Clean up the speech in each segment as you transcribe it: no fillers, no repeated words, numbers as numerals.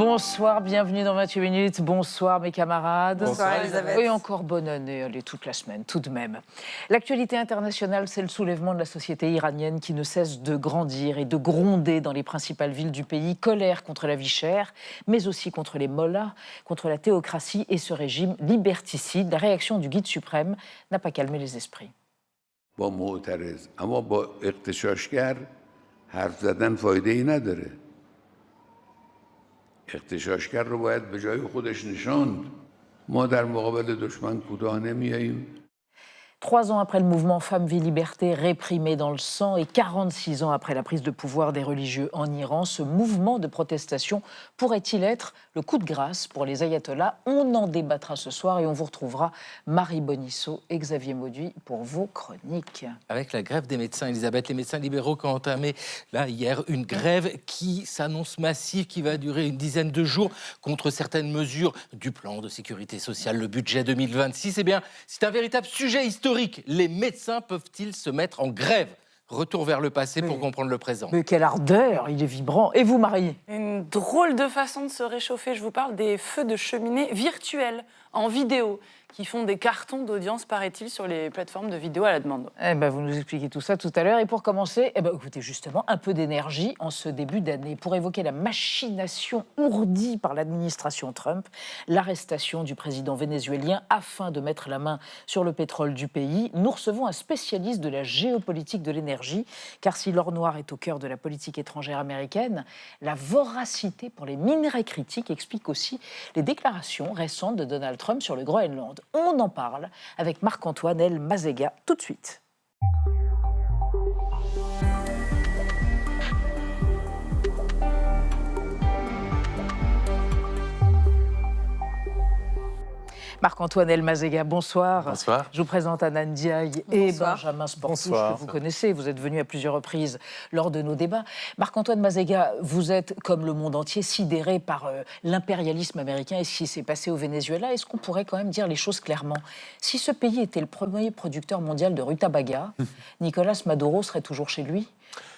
Bonsoir, bienvenue dans 28 minutes. Bonsoir mes camarades. Bonsoir Elisabeth. Et encore bonne année, allez, toute la semaine, tout de même. L'actualité internationale, c'est le soulèvement de la société iranienne qui ne cesse de grandir et de gronder dans les principales villes du pays. Colère contre la vie chère, mais aussi contre les mollahs, contre la théocratie et ce régime liberticide. La réaction du guide suprême n'a pas calmé les esprits. با معترض اما با اغتشاشگر حرف زدن فایده‌ای نداره. اغتشاشگر رو باید به جای خودش نشاند. ما در مقابل دشمن کوتاه نمیاییم. 3 ans après le mouvement Femmes, Vie, Liberté, réprimé dans le sang, et 46 ans après la prise de pouvoir des religieux en Iran, ce mouvement de protestation pourrait-il être le coup de grâce pour les ayatollahs? On en débattra ce soir et on vous retrouvera Marie Bonisseau et Xavier Mauduit pour vos chroniques. Avec la grève des médecins, Elisabeth, les médecins libéraux qui ont entamé là, hier une grève qui s'annonce massive, qui va durer une dizaine de jours contre certaines mesures du plan de sécurité sociale, le budget 2026. Eh bien, c'est un véritable sujet historique. Les médecins peuvent-ils se mettre en grève? Retour vers le passé pour comprendre le présent. Mais quelle ardeur, il est vibrant. Et vous, Marie? Une drôle de façon de se réchauffer. Je vous parle des feux de cheminée virtuels, en vidéo, qui font des cartons d'audience, paraît-il, sur les plateformes de vidéo à la demande. Eh ben, vous nous expliquez tout ça tout à l'heure. Et pour commencer, écoutez, justement, un peu d'énergie en ce début d'année pour évoquer la machination ourdie par l'administration Trump, l'arrestation du président vénézuélien afin de mettre la main sur le pétrole du pays. Nous recevons un spécialiste de la géopolitique de l'énergie, car si l'or noir est au cœur de la politique étrangère américaine, la voracité pour les minerais critiques explique aussi les déclarations récentes de Donald Trump sur le Groenland. On en parle avec Marc-Antoine El Mazega tout de suite. Marc-Antoine El Mazega, bonsoir. Bonsoir. Je vous présente Anand Ndiaye et Benjamin Sportouche, Bonsoir. que vous connaissez. Vous êtes venu à plusieurs reprises lors de nos débats. Marc-Antoine Mazega, vous êtes, comme le monde entier, sidéré par l'impérialisme américain et ce qui s'est passé au Venezuela. Est-ce qu'on pourrait quand même dire les choses clairement? Si ce pays était le premier producteur mondial de rutabaga, Nicolás Maduro serait toujours chez lui?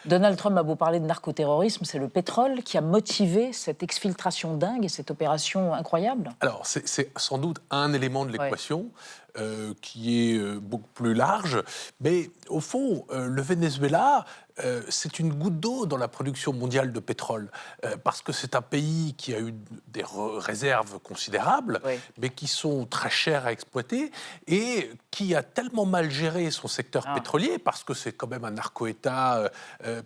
Donald Trump a beau parler de narcoterrorisme, c'est le pétrole qui a motivé cette exfiltration dingue et cette opération incroyable? Alors, c'est sans doute un élément de l'équation qui est beaucoup plus large. Mais au fond, le Venezuela, c'est une goutte d'eau dans la production mondiale de pétrole. Parce que c'est un pays qui a eu des réserves considérables, mais qui sont très chères à exploiter et qui a tellement mal géré son secteur pétrolier, parce que c'est quand même un narco-État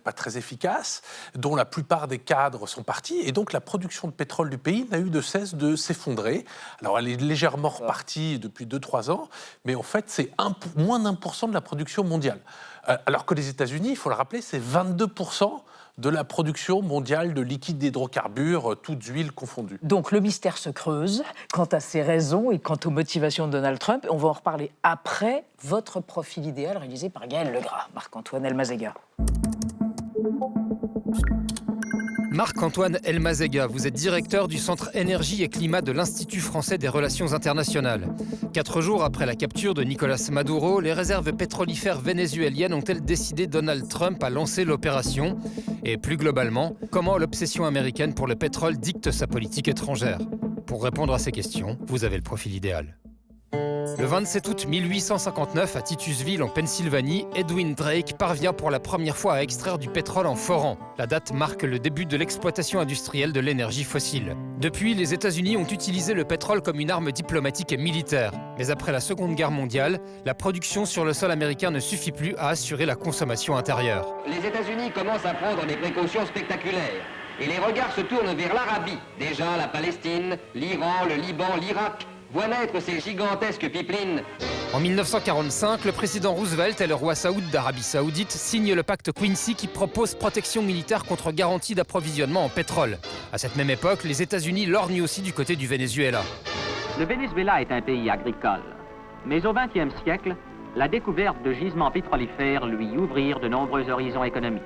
pas très efficace, dont la plupart des cadres sont partis. Et donc, la production de pétrole du pays n'a eu de cesse de s'effondrer. Alors, elle est légèrement repartie depuis 2-3 ans, mais en fait, c'est moins d'1% de la production mondiale. Alors que les États-Unis, il faut le rappeler, c'est 22% de la production mondiale de liquides d'hydrocarbures, toutes huiles confondues. Donc le mystère se creuse quant à ses raisons et quant aux motivations de Donald Trump. On va en reparler après votre profil idéal réalisé par Gaël Legras. Marc-Antoine El Mazega. Marc-Antoine El Mazega, vous êtes directeur du Centre Énergie et Climat de l'Institut français des relations internationales. 4 jours après la capture de Nicolás Maduro, les réserves pétrolifères vénézuéliennes ont-elles décidé Donald Trump à lancer l'opération? Et plus globalement, comment l'obsession américaine pour le pétrole dicte sa politique étrangère? Pour répondre à ces questions, vous avez le profil idéal. Le 27 août 1859, à Titusville, en Pennsylvanie, Edwin Drake parvient pour la première fois à extraire du pétrole en forant. La date marque le début de l'exploitation industrielle de l'énergie fossile. Depuis, les États-Unis ont utilisé le pétrole comme une arme diplomatique et militaire. Mais après la Seconde Guerre mondiale, la production sur le sol américain ne suffit plus à assurer la consommation intérieure. Les États-Unis commencent à prendre des précautions spectaculaires. Et les regards se tournent vers l'Arabie. Déjà la Palestine, l'Iran, le Liban, l'Irak voient naître ces gigantesques pipelines. En 1945, le président Roosevelt et le roi Saoud d'Arabie Saoudite signent le pacte Quincy qui propose protection militaire contre garantie d'approvisionnement en pétrole. À cette même époque, les États-Unis lorgnent aussi du côté du Venezuela. Le Venezuela est un pays agricole. Mais au XXe siècle, la découverte de gisements pétrolifères lui ouvrirent de nombreux horizons économiques.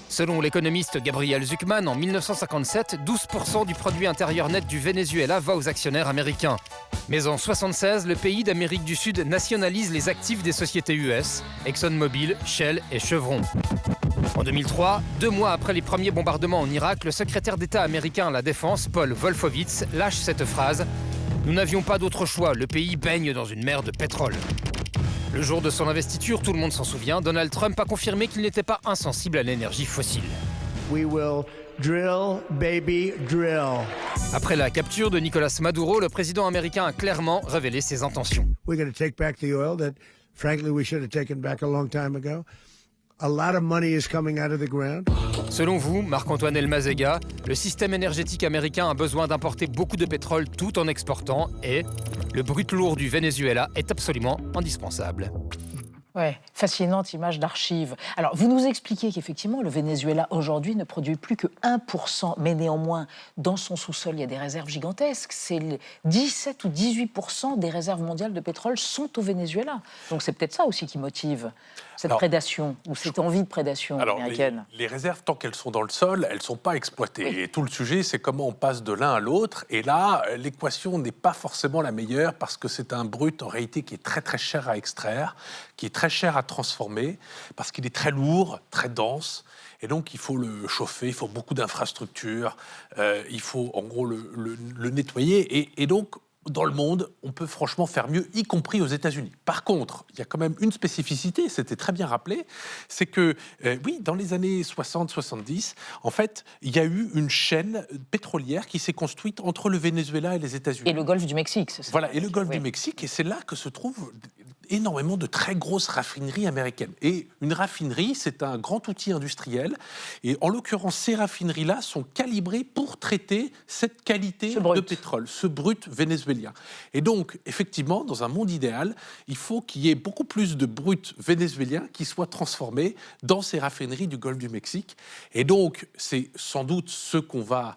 Selon l'économiste Gabriel Zucman, en 1957, 12% du produit intérieur net du Venezuela va aux actionnaires américains. Mais en 1976, le pays d'Amérique du Sud nationalise les actifs des sociétés US, ExxonMobil, Shell et Chevron. En 2003, 2 mois après les premiers bombardements en Irak, le secrétaire d'État américain à la Défense, Paul Wolfowitz, lâche cette phrase « Nous n'avions pas d'autre choix, le pays baigne dans une mer de pétrole ». Le jour de son investiture, tout le monde s'en souvient, Donald Trump a confirmé qu'il n'était pas insensible à l'énergie fossile. We will drill, baby, drill. Après la capture de Nicolas Maduro, le président américain a clairement révélé ses intentions. We're going to take back the oil that, frankly, we should have taken back a long time ago. A lot of money is coming out of the ground. Selon vous, Marc-Antoine Elmazega, le système énergétique américain a besoin d'importer beaucoup de pétrole tout en exportant et le brut lourd du Venezuela est absolument indispensable. Ouais, fascinante image d'archive. Alors, vous nous expliquez qu'effectivement, le Venezuela, aujourd'hui, ne produit plus que 1%, mais néanmoins, dans son sous-sol, il y a des réserves gigantesques. C'est 17 ou 18% des réserves mondiales de pétrole sont au Venezuela. Donc, c'est peut-être ça aussi qui motive cette prédation, ou cette envie de prédation américaine. Les réserves, tant qu'elles sont dans le sol, elles ne sont pas exploitées. Oui. Et tout le sujet, c'est comment on passe de l'un à l'autre. Et là, l'équation n'est pas forcément la meilleure, parce que c'est un brut, en réalité, qui est très, très cher à extraire, qui est très cher à transformer, parce qu'il est très lourd, très dense, et donc il faut le chauffer, il faut beaucoup d'infrastructures, il faut en gros le nettoyer, et donc dans le monde, on peut franchement faire mieux, y compris aux États-Unis. Par contre, il y a quand même une spécificité, c'était très bien rappelé, c'est que, oui, dans les années 60-70, en fait, il y a eu une chaîne pétrolière qui s'est construite entre le Venezuela et les États-Unis. Et le golfe du Mexique, c'est ça? Voilà, et le golfe du Mexique, et c'est là que se trouvent énormément de très grosses raffineries américaines. Et une raffinerie, c'est un grand outil industriel, et en l'occurrence, ces raffineries-là sont calibrées pour traiter cette qualité de pétrole, ce brut vénézuélien. Et donc, effectivement, dans un monde idéal, il faut qu'il y ait beaucoup plus de brut vénézuélien qui soit transformé dans ces raffineries du Golfe du Mexique. Et donc, c'est sans doute ce qu'on va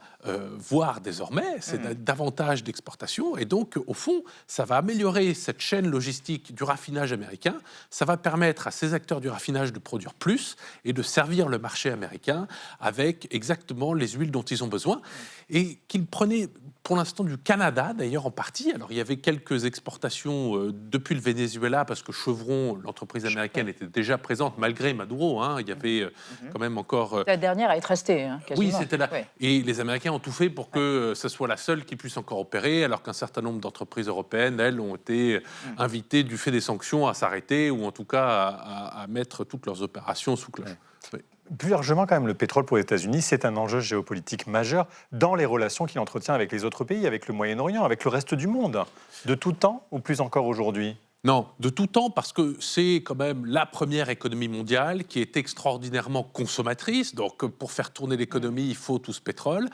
voir désormais, c'est davantage d'exportation. Et donc, au fond, ça va améliorer cette chaîne logistique du raffinage américain. Ça va permettre à ces acteurs du raffinage de produire plus et de servir le marché américain avec exactement les huiles dont ils ont besoin. Et qu'ils prenaient pour l'instant du Canada, d'ailleurs en partie. Alors il y avait quelques exportations depuis le Venezuela, parce que Chevron, l'entreprise américaine, était déjà présente malgré Maduro. Il y avait quand même encore... La dernière à être restée, quasiment. Oui, c'était là. Ouais. Et les Américains ont tout fait pour que ce soit la seule qui puisse encore opérer, alors qu'un certain nombre d'entreprises européennes, elles, ont été invitées du fait des sanctions à s'arrêter, ou en tout cas à mettre toutes leurs opérations sous cloche. Oui. Plus largement, quand même, le pétrole pour les États-Unis, c'est un enjeu géopolitique majeur dans les relations qu'il entretient avec les autres pays, avec le Moyen-Orient, avec le reste du monde. De tout temps ou plus encore aujourd'hui ? Non, de tout temps, parce que c'est quand même la première économie mondiale qui est extraordinairement consommatrice. Donc, pour faire tourner l'économie, il faut tout ce pétrole.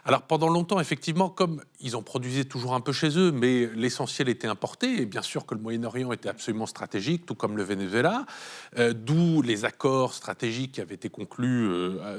Alors, pendant longtemps, effectivement, comme ils en produisaient toujours un peu chez eux, mais l'essentiel était importé, et bien sûr que le Moyen-Orient était absolument stratégique, tout comme le Venezuela, d'où les accords stratégiques qui avaient été conclus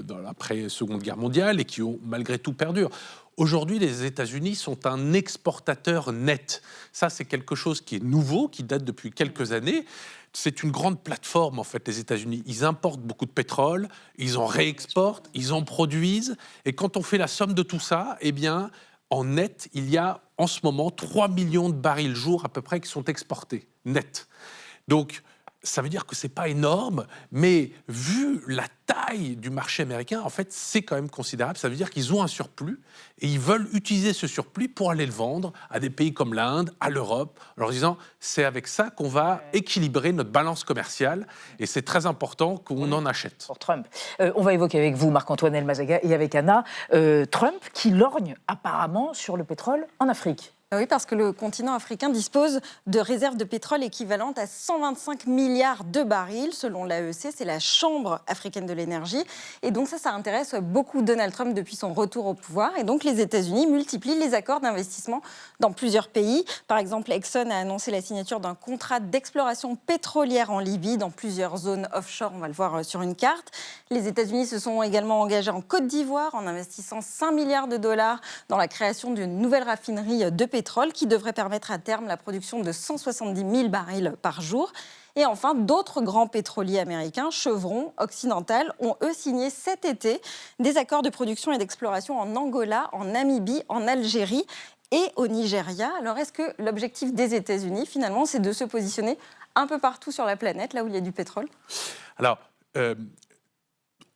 dans l'après-Seconde Guerre mondiale et qui ont malgré tout perduré. Aujourd'hui, les États-Unis sont un exportateur net. Ça, c'est quelque chose qui est nouveau, qui date depuis quelques années. C'est une grande plateforme, en fait, les États-Unis. Ils importent beaucoup de pétrole, ils en réexportent, ils en produisent. Et quand on fait la somme de tout ça, eh bien, en net, il y a en ce moment 3 millions de barils jour à peu près qui sont exportés, net. Donc, ça veut dire que c'est pas énorme, mais vu la taille du marché américain, en fait, c'est quand même considérable. Ça veut dire qu'ils ont un surplus et ils veulent utiliser ce surplus pour aller le vendre à des pays comme l'Inde, à l'Europe, en leur disant c'est avec ça qu'on va équilibrer notre balance commerciale et c'est très important qu'on en achète. Pour Trump. On va évoquer avec vous, Marc-Antoine Elmazega, et avec Anna, Trump qui lorgne apparemment sur le pétrole en Afrique. Oui, parce que le continent africain dispose de réserves de pétrole équivalentes à 125 milliards de barils, selon l'AEC, c'est la Chambre africaine de l'énergie. Et donc ça intéresse beaucoup Donald Trump depuis son retour au pouvoir. Et donc les États-Unis multiplient les accords d'investissement dans plusieurs pays. Par exemple, Exxon a annoncé la signature d'un contrat d'exploration pétrolière en Libye, dans plusieurs zones offshore, on va le voir sur une carte. Les États-Unis se sont également engagés en Côte d'Ivoire en investissant 5 milliards de dollars dans la création d'une nouvelle raffinerie de pétrole qui devrait permettre à terme la production de 170 000 barils par jour. Et enfin, d'autres grands pétroliers américains, Chevron, Occidental, ont eux signé cet été des accords de production et d'exploration en Angola, en Namibie, en Algérie et au Nigeria. Alors est-ce que l'objectif des États-Unis, finalement, c'est de se positionner un peu partout sur la planète, là où il y a du pétrole ? Alors,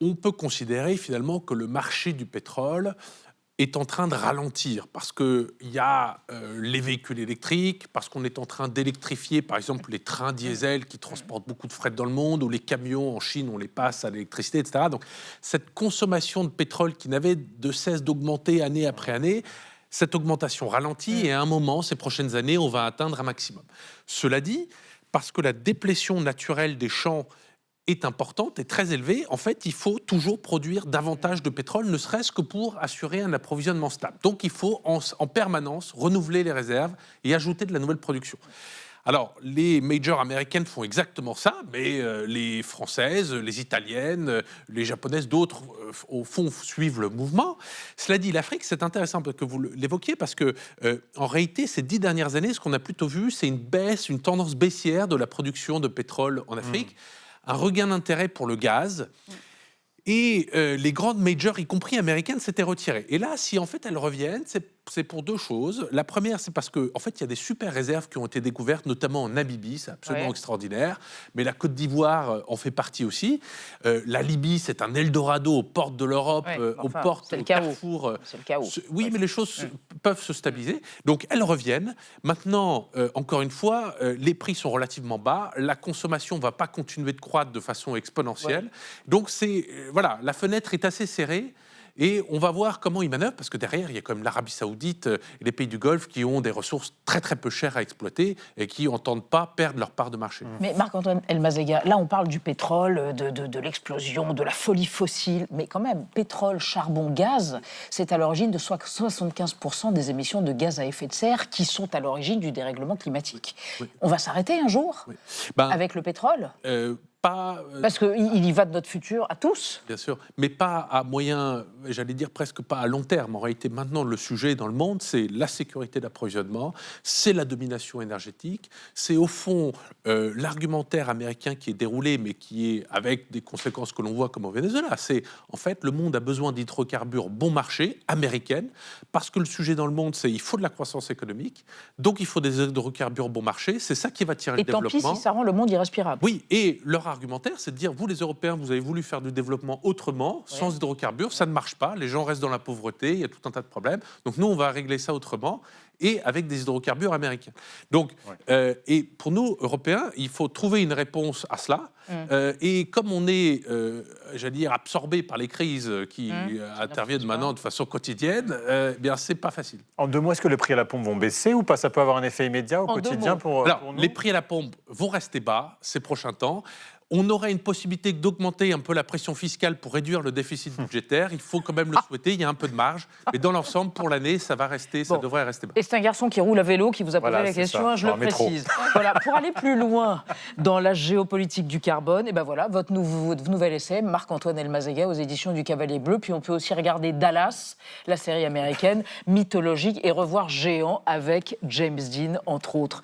on peut considérer finalement que le marché du pétrole est en train de ralentir parce qu'il y a les véhicules électriques, parce qu'on est en train d'électrifier, par exemple, les trains diesel qui transportent beaucoup de fret dans le monde, ou les camions en Chine, on les passe à l'électricité, etc. Donc, cette consommation de pétrole qui n'avait de cesse d'augmenter année après année, cette augmentation ralentit et à un moment, ces prochaines années, on va atteindre un maximum. Cela dit, parce que la déplétion naturelle des champs est importante et très élevée, en fait, il faut toujours produire davantage de pétrole, ne serait-ce que pour assurer un approvisionnement stable. Donc, il faut en permanence renouveler les réserves et ajouter de la nouvelle production. Alors, les majors américaines font exactement ça, mais les françaises, les italiennes, les japonaises, d'autres, au fond, suivent le mouvement. Cela dit, l'Afrique, c'est intéressant que vous l'évoquiez, parce que, en réalité, ces 10 dernières années, ce qu'on a plutôt vu, c'est une baisse, une tendance baissière de la production de pétrole en Afrique, un regain d'intérêt pour le gaz. Et les grandes majors, y compris américaines, s'étaient retirées. Et là, si en fait elles reviennent, c'est pour deux choses. La première, c'est parce qu'en fait, il y a des super réserves qui ont été découvertes, notamment en Namibie, c'est absolument extraordinaire. Mais la Côte d'Ivoire en fait partie aussi. La Libye, c'est un Eldorado aux portes de l'Europe, aux portes du Carrefour. C'est le chaos. Oui, mais les choses peuvent se stabiliser. Donc, elles reviennent. Maintenant, encore une fois, les prix sont relativement bas. La consommation ne va pas continuer de croître de façon exponentielle. Donc, voilà, la fenêtre est assez serrée. Et on va voir comment ils manœuvrent, parce que derrière, il y a quand même l'Arabie Saoudite et les pays du Golfe qui ont des ressources très très peu chères à exploiter et qui n'entendent pas perdre leur part de marché. Mais Marc-Antoine Elmazega, là on parle du pétrole, de l'explosion, de la folie fossile, mais quand même, pétrole, charbon, gaz, c'est à l'origine de 75% des émissions de gaz à effet de serre qui sont à l'origine du dérèglement climatique. Oui. On va s'arrêter un jour avec le pétrole parce qu'il y va de notre futur à tous. Bien sûr, mais pas à moyen, j'allais dire presque pas à long terme. En réalité, maintenant, le sujet dans le monde, c'est la sécurité d'approvisionnement, c'est la domination énergétique, c'est au fond l'argumentaire américain qui est déroulé, mais qui est avec des conséquences que l'on voit comme au Venezuela. C'est, en fait, le monde a besoin d'hydrocarbures bon marché, américaines, parce que le sujet dans le monde, c'est il faut de la croissance économique, donc il faut des hydrocarbures bon marché, c'est ça qui va tirer le développement. Et tant pis si ça rend le monde irrespirable. Oui, et leur argumentaire, c'est de dire, vous les Européens, vous avez voulu faire du développement autrement, sans hydrocarbures, ça ne marche pas, les gens restent dans la pauvreté, il y a tout un tas de problèmes. Donc nous, on va régler ça autrement, et avec des hydrocarbures américains. Donc, et pour nous, Européens, il faut trouver une réponse à cela. Et comme on est, j'allais dire, absorbé par les crises qui interviennent maintenant de façon quotidienne, bien, c'est pas facile. En 2 mois, est-ce que les prix à la pompe vont baisser ou pas? Ça peut avoir un effet immédiat au quotidien pour nous? Les prix à la pompe vont rester bas ces prochains temps. On aurait une possibilité d'augmenter un peu la pression fiscale pour réduire le déficit budgétaire. Il faut quand même le souhaiter. Il y a un peu de marge. Mais dans l'ensemble, pour l'année, ça va rester, ça devrait rester bas. Et c'est un garçon qui roule à vélo qui vous a posé la question, je le précise. Voilà, pour aller plus loin dans la géopolitique du carbone, et ben voilà, votre nouvel essai, Marc-Antoine Elmazega, aux éditions du Cavalier Bleu. Puis on peut aussi regarder Dallas, la série américaine, mythologique, et revoir Géant avec James Dean, entre autres.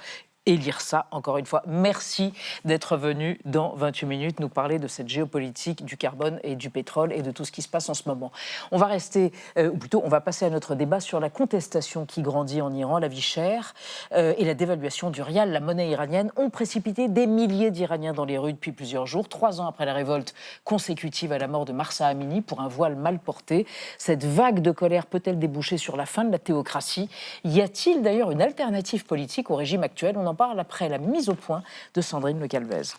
Et lire ça, encore une fois. Merci d'être venu dans 28 minutes nous parler de cette géopolitique du carbone et du pétrole et de tout ce qui se passe en ce moment. On va rester, ou plutôt on va passer à notre débat sur la contestation qui grandit en Iran, la vie chère et la dévaluation du rial, la monnaie iranienne, ont précipité des milliers d'Iraniens dans les rues depuis plusieurs jours, 3 ans après la révolte consécutive à la mort de Mahsa Amini pour un voile mal porté. Cette vague de colère peut-elle déboucher sur la fin de la théocratie? Y a-t-il d'ailleurs une alternative politique au régime actuel? On en parle après la mise au point de Sandrine Le Calvez.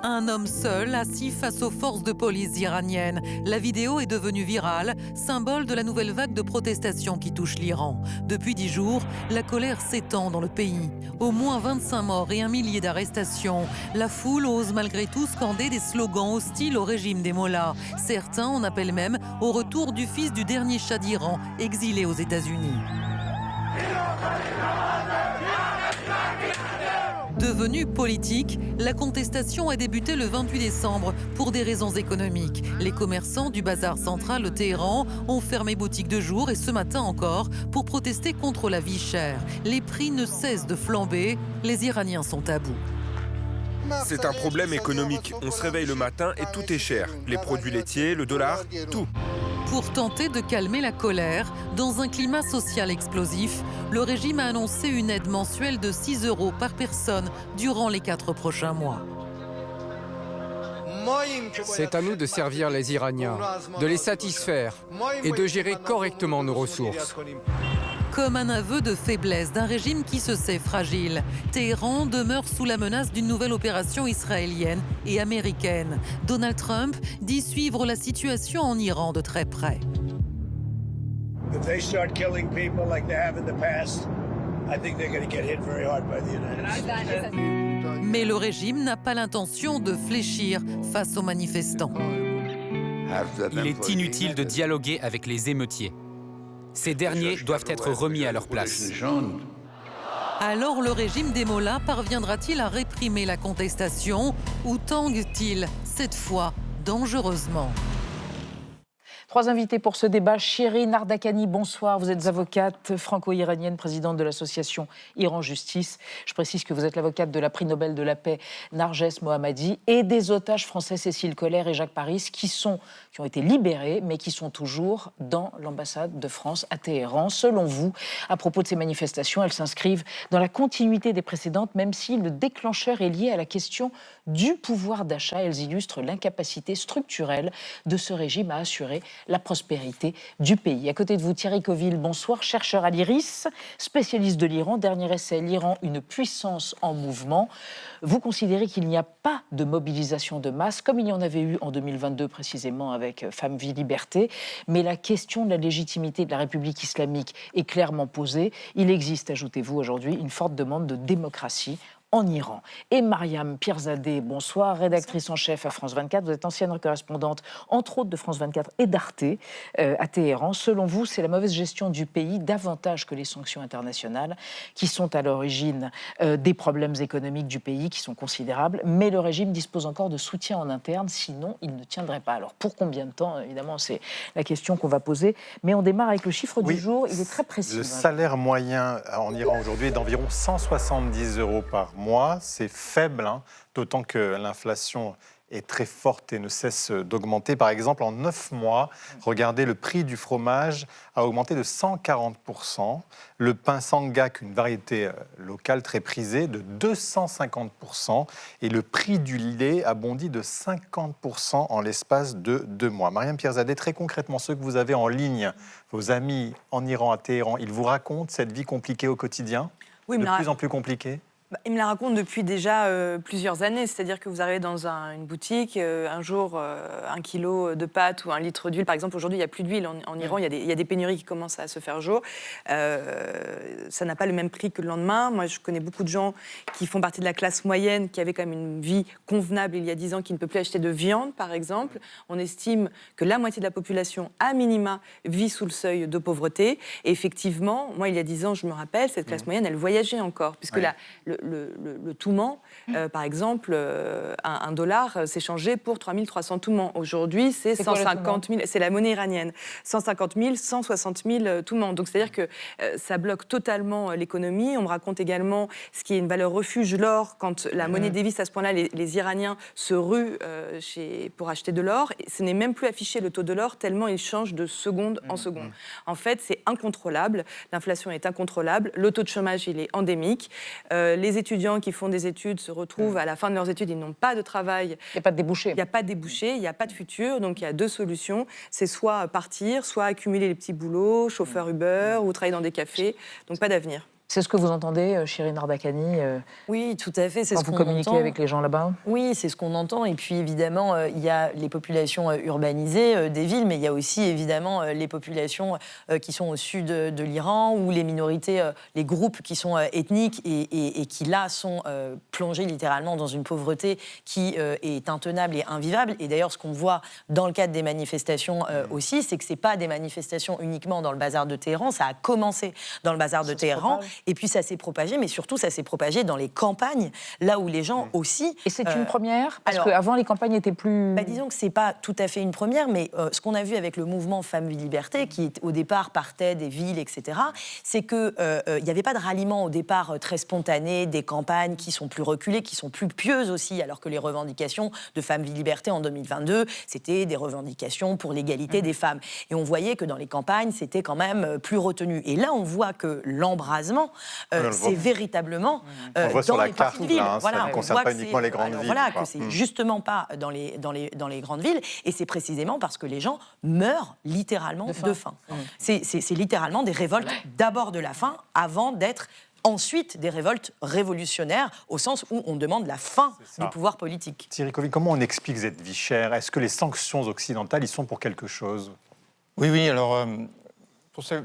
Un homme seul, assis face aux forces de police iraniennes. La vidéo est devenue virale, symbole de la nouvelle vague de protestations qui touche l'Iran. Depuis 10 jours, la colère s'étend dans le pays. Au moins 25 morts et 1 millier d'arrestations. La foule ose malgré tout scander des slogans hostiles au régime des mollahs. Certains en appellent même au retour du fils du dernier Shah d'Iran, exilé aux États-Unis. Devenue politique, la contestation a débuté le 28 décembre pour des raisons économiques. Les commerçants du bazar central de Téhéran ont fermé boutique de jour et ce matin encore pour protester contre la vie chère. Les prix ne cessent de flamber, les Iraniens sont à bout. C'est un problème économique. On se réveille le matin et tout est cher. Les produits laitiers, le dollar, tout. Pour tenter de calmer la colère, dans un climat social explosif, le régime a annoncé une aide mensuelle de 6 € par personne durant les 4 prochains mois. C'est à nous de servir les Iraniens, de les satisfaire et de gérer correctement nos ressources. Comme un aveu de faiblesse d'un régime qui se sait fragile, Téhéran demeure sous la menace d'une nouvelle opération israélienne et américaine. Donald Trump dit suivre la situation en Iran de très près. If they start killing people like they have in the past, I think they're going to get hit very hard by the United States. Mais le régime n'a pas l'intention de fléchir face aux manifestants. Il est inutile de dialoguer avec les émeutiers. Ces derniers doivent être remis à leur place. Alors le régime des Mollahs parviendra-t-il à réprimer la contestation ou tangue-t-il, cette fois dangereusement? 3 invités pour ce débat. Shirin Ardakhani, bonsoir. Vous êtes avocate franco-iranienne, présidente de l'association Iran Justice. Je précise que vous êtes l'avocate de la prix Nobel de la paix Narges Mohammadi et des otages français Cécile Collère et Jacques Paris qui ont été libérés mais qui sont toujours dans l'ambassade de France à Téhéran. Selon vous, à propos de ces manifestations, elles s'inscrivent dans la continuité des précédentes, même si le déclencheur est lié à la question du pouvoir d'achat. Elles illustrent l'incapacité structurelle de ce régime à assurer la prospérité du pays. À côté de vous, Thierry Coville, bonsoir, chercheur à l'IRIS, spécialiste de l'Iran. Dernier essai, l'Iran, une puissance en mouvement. Vous considérez qu'il n'y a pas de mobilisation de masse, comme il y en avait eu en 2022 précisément avec Femmes, Vie, Liberté, mais la question de la légitimité de la République islamique est clairement posée. Il existe, ajoutez-vous aujourd'hui, une forte demande de démocratie en Iran. Et Mariam Pirzadeh, bonsoir, rédactrice en chef à France 24. Vous êtes ancienne correspondante, entre autres de France 24 et d'Arte à Téhéran. Selon vous, c'est la mauvaise gestion du pays, davantage que les sanctions internationales, qui sont à l'origine des problèmes économiques du pays, qui sont considérables. Mais le régime dispose encore de soutien en interne, sinon il ne tiendrait pas. Alors pour combien de temps, évidemment, c'est la question qu'on va poser. Mais on démarre avec le chiffre du jour, il est très précis. Le salaire moyen en Iran aujourd'hui est d'environ 170 € par mois. C'est faible, d'autant que l'inflation est très forte et ne cesse d'augmenter. Par exemple, en 9 mois, regardez, le prix du fromage a augmenté de 140%. Le pain sangak, une variété locale très prisée, de 250%. Et le prix du lait a bondi de 50% en l'espace de 2 mois. Mariam Pirzadeh, très concrètement, ceux que vous avez en ligne, vos amis en Iran, à Téhéran, ils vous racontent cette vie compliquée au quotidien, oui, de plus en plus compliquée? Il me la raconte depuis déjà plusieurs années, c'est-à-dire que vous arrivez dans une boutique, un jour 1 kilo de pâtes ou 1 litre d'huile, par exemple aujourd'hui il n'y a plus d'huile en Iran, il y a des pénuries qui commencent à se faire jour, ça n'a pas le même prix que le lendemain. Moi je connais beaucoup de gens qui font partie de la classe moyenne, qui avaient quand même une vie convenable il y a 10 ans, qui ne peut plus acheter de viande par exemple. On estime que la moitié de la population à minima vit sous le seuil de pauvreté, et effectivement, moi il y a 10 ans je me rappelle, cette classe moyenne elle voyageait encore, puisque le toumant, par exemple, un dollar s'échangeait pour 3300 toumans. Aujourd'hui, c'est 150 000, c'est la monnaie iranienne. 150 000, 160 000 toumans. Donc, c'est-à-dire que ça bloque totalement l'économie. On me raconte également ce qui est une valeur refuge, l'or. Quand la monnaie dévisse à ce point-là, les Iraniens se ruent pour acheter de l'or. Et ce n'est même plus affiché le taux de l'or, tellement il change de seconde en seconde. En fait, c'est incontrôlable. L'inflation est incontrôlable. Le taux de chômage, il est endémique. Les étudiants qui font des études se retrouvent à la fin de leurs études, ils n'ont pas de travail. Il n'y a pas de débouché. Il n'y a pas de débouché, il n'y a pas de futur. Donc il y a 2 solutions. C'est soit partir, soit accumuler les petits boulots, chauffeur Uber ou travailler dans des cafés. Donc pas d'avenir. C'est ce que vous entendez, Shirin Ardakhani Oui, tout à fait. C'est quand ce vous qu'on communiquez entend avec les gens là-bas? Oui, c'est ce qu'on entend. Et puis, évidemment, il y a les populations urbanisées des villes, mais il y a aussi, évidemment, les populations qui sont au sud de l'Iran, ou les minorités, les groupes qui sont ethniques et qui, là, sont plongés littéralement dans une pauvreté qui est intenable et invivable. Et d'ailleurs, ce qu'on voit dans le cadre des manifestations aussi, c'est que ce n'est pas des manifestations uniquement dans le bazar de Téhéran. Ça a commencé dans le bazar de Téhéran. Et puis ça s'est propagé, mais surtout ça s'est propagé dans les campagnes, là où les gens aussi... Et c'est une première? Parce qu'avant, les campagnes étaient plus... disons que c'est pas tout à fait une première, mais ce qu'on a vu avec le mouvement Femmes, Vie, Liberté, qui au départ partait des villes, etc., c'est qu'il n'y avait pas de ralliement au départ très spontané, des campagnes qui sont plus reculées, qui sont plus pieuses aussi, alors que les revendications de Femmes, Vie, Liberté en 2022, c'était des revendications pour l'égalité des femmes. Et on voyait que dans les campagnes, c'était quand même plus retenu. Et là, on voit que l'embrasement, c'est véritablement on voit dans sur la les carte, petites villes. là, ça ne concerne pas uniquement les grandes villes. Voilà, que c'est justement pas dans les grandes villes, et c'est précisément parce que les gens meurent littéralement de faim. C'est littéralement des révoltes, d'abord de la faim, avant d'être ensuite des révoltes révolutionnaires, au sens où on demande la fin du pouvoir politique. Thierry Covey, comment on explique cette vie chère? Est-ce que les sanctions occidentales y sont pour quelque chose? Oui, alors, pour ça,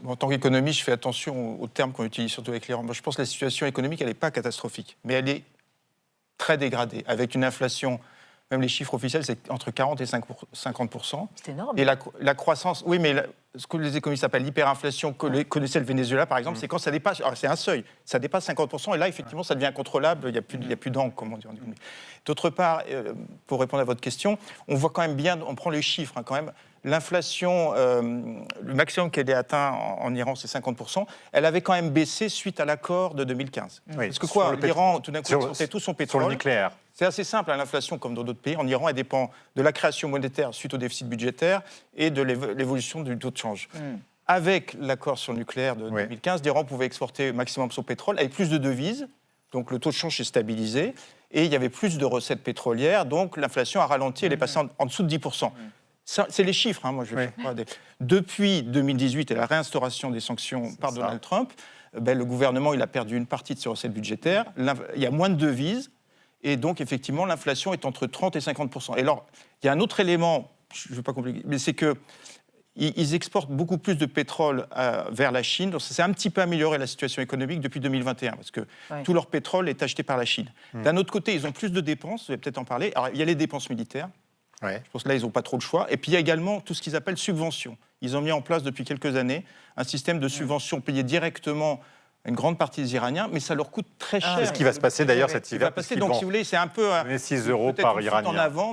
en tant qu'économiste, je fais attention aux termes qu'on utilise, surtout avec l'Iran. Moi, je pense que la situation économique, elle n'est pas catastrophique, mais elle est très dégradée, avec une inflation... Même les chiffres officiels, c'est entre 40 et 50%. C'est énorme. Et la croissance, oui, mais ce que les économistes appellent l'hyperinflation, que connaissait le Venezuela, par exemple, c'est quand ça dépasse, alors c'est un seuil, ça dépasse 50%, et là, effectivement, ça devient incontrôlable, il n'y a plus d'encre, comme on dit. D'autre part, pour répondre à votre question, on voit quand même bien, on prend les chiffres, quand même, l'inflation, le maximum qu'elle ait atteint en Iran, c'est 50%. Elle avait quand même baissé suite à l'accord de 2015. Oui, parce que quoi, l'Iran, tout d'un coup, exportait tout son pétrole. Sur le nucléaire. C'est assez simple, l'inflation, comme dans d'autres pays. En Iran, elle dépend de la création monétaire suite au déficit budgétaire et de l'évolution du taux de change. Avec l'accord sur le nucléaire de 2015, l'Iran pouvait exporter au maximum son pétrole avec plus de devises. Donc le taux de change s'est stabilisé. Et il y avait plus de recettes pétrolières. Donc l'inflation a ralenti, elle est passée en dessous de 10%. C'est les chiffres, moi je pas Depuis 2018 et la réinstauration des sanctions par Donald Trump, le gouvernement il a perdu une partie de ses recettes budgétaires, il y a moins de devises, et donc effectivement l'inflation est entre 30 et 50%. Et alors, il y a un autre élément, je ne veux pas compliquer, mais c'est qu'ils exportent beaucoup plus de pétrole vers la Chine, donc ça s'est un petit peu amélioré la situation économique depuis 2021, parce que tout leur pétrole est acheté par la Chine. D'un autre côté, ils ont plus de dépenses, vous allez peut-être en parler, alors il y a les dépenses militaires. Je pense que là, ils n'ont pas trop le choix. Et puis, il y a également tout ce qu'ils appellent subventions. Ils ont mis en place depuis quelques années un système de subventions payées directement à une grande partie des Iraniens, mais ça leur coûte très cher. C'est ce qui va se passer d'ailleurs cet hiver. Donc, si vous voulez, c'est un peu 6 € par Iranien. En avant,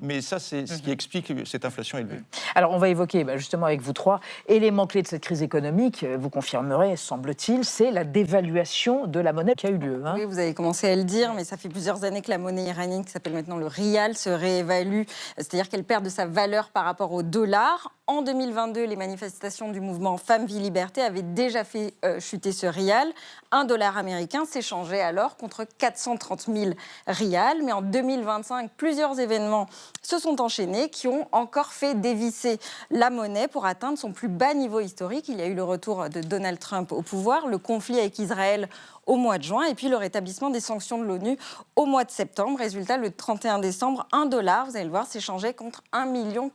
mais ça, c'est ce qui explique cette inflation élevée. Alors, on va évoquer justement avec vous trois éléments clés de cette crise économique. Vous confirmerez, semble-t-il, c'est la dévaluation de la monnaie qui a eu lieu. Oui, vous avez commencé à le dire, mais ça fait plusieurs années que la monnaie iranienne, qui s'appelle maintenant le rial, se réévalue, c'est-à-dire qu'elle perd de sa valeur par rapport au dollar. En 2022, les manifestations du mouvement Femmes, Vie, Liberté avaient déjà fait chuter ce rial. $1 américain s'échangeait alors contre 430 000 rials. Mais en 2025, plusieurs événements se sont enchaînés qui ont encore fait dévisser la monnaie pour atteindre son plus bas niveau historique. Il y a eu le retour de Donald Trump au pouvoir, le conflit avec Israël au mois de juin, et puis le rétablissement des sanctions de l'ONU au mois de septembre. Résultat, le 31 décembre, $1, vous allez le voir, s'échangeait contre 1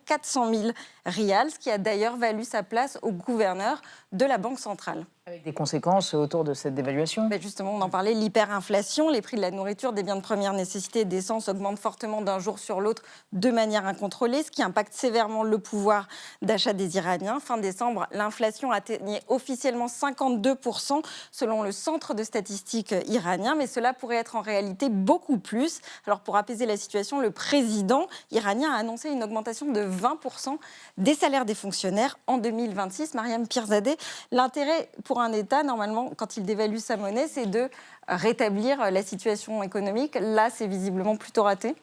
400 000 rials, ce qui a d'ailleurs valu sa place au gouverneur de la Banque centrale. Avec des conséquences autour de cette dévaluation. Justement, on en parlait, l'hyperinflation, les prix de la nourriture, des biens de première nécessité et d'essence augmentent fortement d'un jour sur l'autre de manière incontrôlée, ce qui impacte sévèrement le pouvoir d'achat des Iraniens. Fin décembre, l'inflation atteignait officiellement 52% selon le centre de statistique iranien, mais cela pourrait être en réalité beaucoup plus. Alors pour apaiser la situation, le président iranien a annoncé une augmentation de 20% des salaires des fonctionnaires en 2026. Mariam Pirzadeh, l'intérêt pour un État, normalement, quand il dévalue sa monnaie, c'est de rétablir la situation économique. Là, c'est visiblement plutôt raté.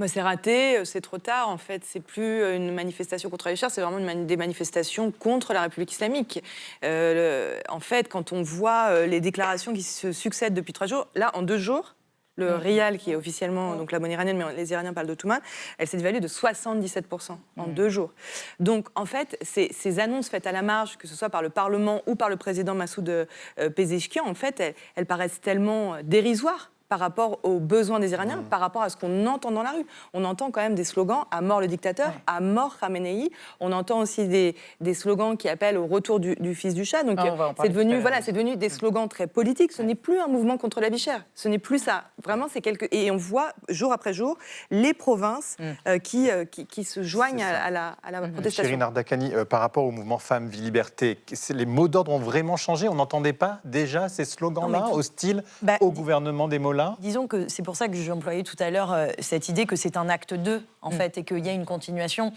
C'est raté, c'est trop tard. En fait, c'est plus une manifestation contre les chars, c'est vraiment des manifestations contre la République islamique. En fait, quand on voit les déclarations qui se succèdent depuis 3 jours, là, en 2 jours, le rial, qui est officiellement donc la monnaie iranienne, mais les Iraniens parlent de Touman, elle s'est dévaluée de 77% en 2 jours. Donc, en fait, ces annonces faites à la marge, que ce soit par le Parlement ou par le président Massoud Pezeshkian, en fait, elles paraissent tellement dérisoires par rapport aux besoins des Iraniens, par rapport à ce qu'on entend dans la rue. On entend quand même des slogans « à mort le dictateur »,« à mort Khamenei ». On entend aussi des slogans qui appellent au retour du fils du Shah. Donc c'est devenu des slogans très politiques. Ce n'est plus un mouvement contre la vie chère. Ce n'est plus ça. Vraiment, c'est et on voit jour après jour les provinces qui se joignent à la protestation. Chérine Ardakani, par rapport au mouvement Femmes, Vie, Liberté, les mots d'ordre ont vraiment changé. On n'entendait pas déjà ces slogans-là hostiles au gouvernement des Mollahs. Disons que c'est pour ça que j'employais tout à l'heure cette idée que c'est un acte 2, en fait, et qu'il y a une continuation.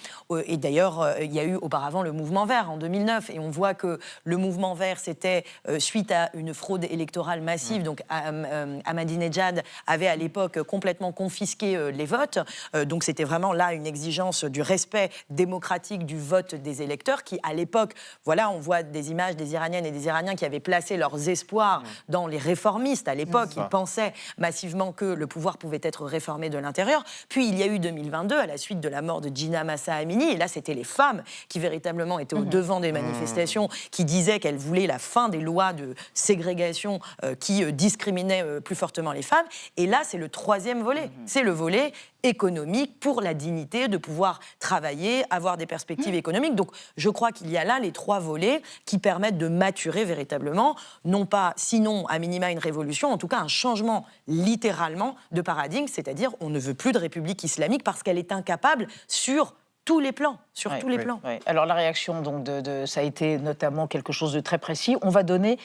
Et d'ailleurs, il y a eu auparavant le mouvement vert en 2009, et on voit que le mouvement vert, c'était suite à une fraude électorale massive. Donc Ahmadinejad avait à l'époque complètement confisqué les votes. Donc c'était vraiment là une exigence du respect démocratique du vote des électeurs qui, à l'époque, voilà, on voit des images des Iraniennes et des Iraniens qui avaient placé leurs espoirs dans les réformistes. À l'époque, ils pensaient massivement que le pouvoir pouvait être réformé de l'intérieur. Puis il y a eu 2022, à la suite de la mort de Gina Mahsa Amini, et là c'était les femmes qui véritablement étaient au devant des manifestations, qui disaient qu'elles voulaient la fin des lois de ségrégation qui discriminaient plus fortement les femmes. Et là c'est le troisième volet, c'est le volet économique pour la dignité de pouvoir travailler, avoir des perspectives économiques. Donc je crois qu'il y a là les 3 volets qui permettent de maturer véritablement, non pas, sinon à minima une révolution, en tout cas un changement littéralement de paradigme, c'est-à-dire on ne veut plus de république islamique parce qu'elle est incapable sur tous les plans, tous les plans. Alors la réaction, donc, ça a été notamment quelque chose de très précis. On va donner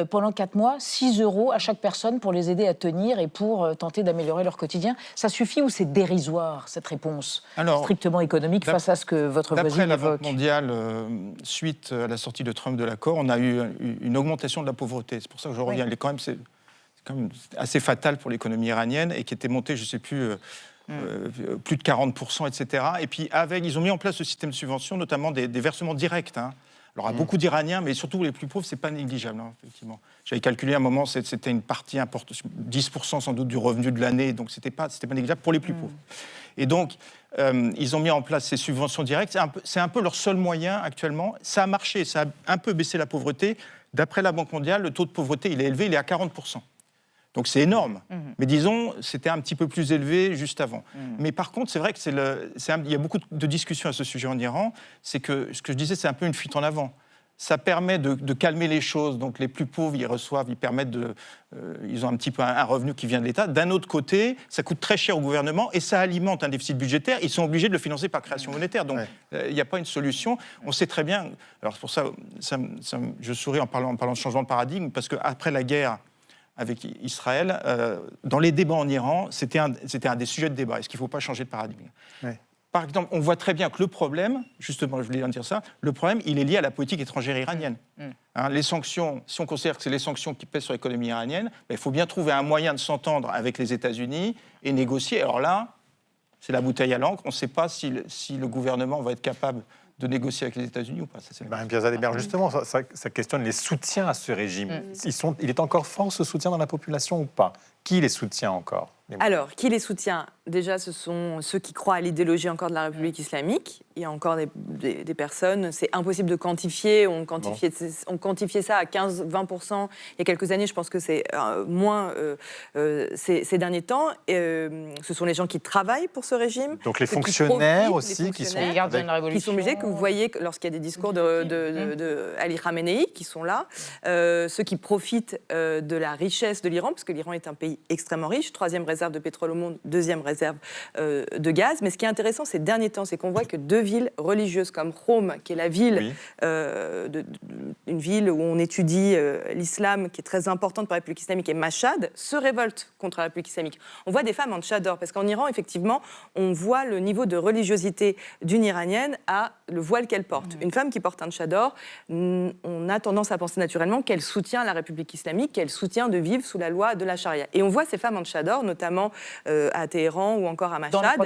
pendant 4 mois 6 € à chaque personne pour les aider à tenir et pour tenter d'améliorer leur quotidien. Ça suffit ou c'est dérisoire, cette réponse strictement économique face à ce que votre voisine évoque? D'après la Banque mondiale, suite à la sortie de Trump de l'accord, on a eu une augmentation de la pauvreté. C'est pour ça que je reviens. C'est quand même assez fatal pour l'économie iranienne et qui était montée, je ne sais plus... plus de 40%, etc. Et puis, ils ont mis en place ce système de subvention, notamment des versements directs. Alors, à beaucoup d'Iraniens, mais surtout les plus pauvres, ce n'est pas négligeable, effectivement. J'avais calculé à un moment, c'était une partie importante, 10% sans doute du revenu de l'année, donc ce n'était pas négligeable pour les plus pauvres. Et donc, ils ont mis en place ces subventions directes. C'est un peu leur seul moyen actuellement. Ça a marché, ça a un peu baissé la pauvreté. D'après la Banque mondiale, le taux de pauvreté, il est élevé, il est à 40%. Donc c'est énorme. Mais disons, c'était un petit peu plus élevé juste avant. Mais par contre, c'est vrai que il y a beaucoup de discussions à ce sujet en Iran. C'est que, ce que je disais, c'est un peu une fuite en avant. Ça permet de calmer les choses. Donc les plus pauvres, ils ont un petit peu un revenu qui vient de l'État. D'un autre côté, ça coûte très cher au gouvernement et ça alimente un déficit budgétaire. Ils sont obligés de le financer par création monétaire. Donc il n'y a pas une solution. On sait très bien... Alors c'est pour ça, je souris en parlant de changement de paradigme, parce qu'après la guerre avec Israël, dans les débats en Iran, c'était un des sujets de débat. Est-ce qu'il ne faut pas changer de paradigme ? Par exemple, on voit très bien que le problème, justement, je voulais dire ça, le problème, il est lié à la politique étrangère iranienne. Les sanctions, si on considère que c'est les sanctions qui pèsent sur l'économie iranienne, il faut bien trouver un moyen de s'entendre avec les États-Unis et négocier. Alors là, c'est la bouteille à l'encre. On ne sait pas si le gouvernement va être capable de négocier avec les États-Unis ou pas. Marième Pierzadeh, justement, ça questionne les soutiens à ce régime. Il est encore fort, ce soutien dans la population ou pas ? Qui les soutient encore ? Alors, qui les soutient ? Déjà, ce sont ceux qui croient à l'idéologie encore de la République islamique. Il y a encore des personnes, c'est impossible de quantifier. On quantifiait ça à 15-20% il y a quelques années. Je pense que c'est moins ces derniers temps. Ce sont les gens qui travaillent pour ce régime. Donc les fonctionnaires aussi, qui sont gardiens de la Révolution. Qui sont obligés, que vous voyez lorsqu'il y a des discours de Ali Khamenei, qui sont là. Ceux qui profitent de la richesse de l'Iran, parce que l'Iran est un pays extrêmement riche, 3e réserve de pétrole au monde, 2e réserve de gaz. Mais ce qui est intéressant ces derniers temps, c'est qu'on voit que 2 villes religieuses comme Qom, qui est la ville, une ville où on étudie l'islam, qui est très importante pour la République islamique, et Mashhad, se révoltent contre la République islamique. On voit des femmes en tchador, parce qu'en Iran, effectivement, on voit le niveau de religiosité d'une Iranienne à le voile qu'elle porte. Une femme qui porte un tchador, on a tendance à penser naturellement qu'elle soutient la République islamique, qu'elle soutient de vivre sous la loi de la charia. Et on voit ces femmes en tchador, notamment à Téhéran ou encore à Mashhad,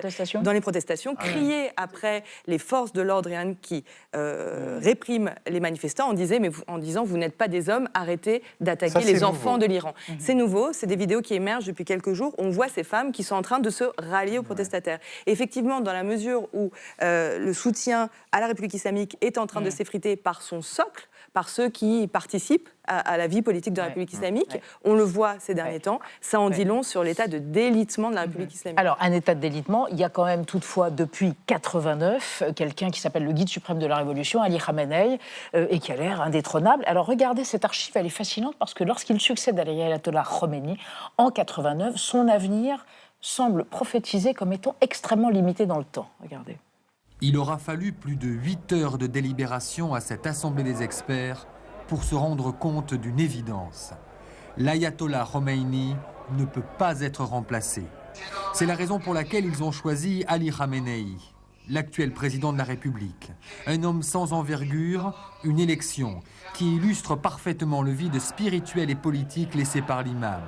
dans les protestations, crier après les forces de l'ordre iraniennes qui répriment les manifestants en disant vous n'êtes pas des hommes, arrêtez d'attaquer les enfants de l'Iran. C'est nouveau, c'est des vidéos qui émergent depuis quelques jours. On voit ces femmes qui sont en train de se rallier aux protestataires. Et effectivement, dans la mesure où le soutien à la République islamique est en train de s'effriter par son socle, par ceux qui participent à la vie politique de la République islamique. On le voit ces derniers temps. Ça en dit long sur l'état de délitement de la République islamique. Alors, un état de délitement, il y a quand même toutefois, depuis 89, quelqu'un qui s'appelle le guide suprême de la Révolution, Ali Khamenei, et qui a l'air indétrônable. Alors, regardez, cette archive, elle est fascinante parce que lorsqu'il succède à l'ayatollah Khomeini, en 89, son avenir semble prophétisé comme étant extrêmement limité dans le temps. Regardez. Il aura fallu plus de 8 heures de délibération à cette assemblée des experts pour se rendre compte d'une évidence. L'ayatollah Khomeini ne peut pas être remplacé. C'est la raison pour laquelle ils ont choisi Ali Khamenei, l'actuel président de la République. Un homme sans envergure, une élection qui illustre parfaitement le vide spirituel et politique laissé par l'imam.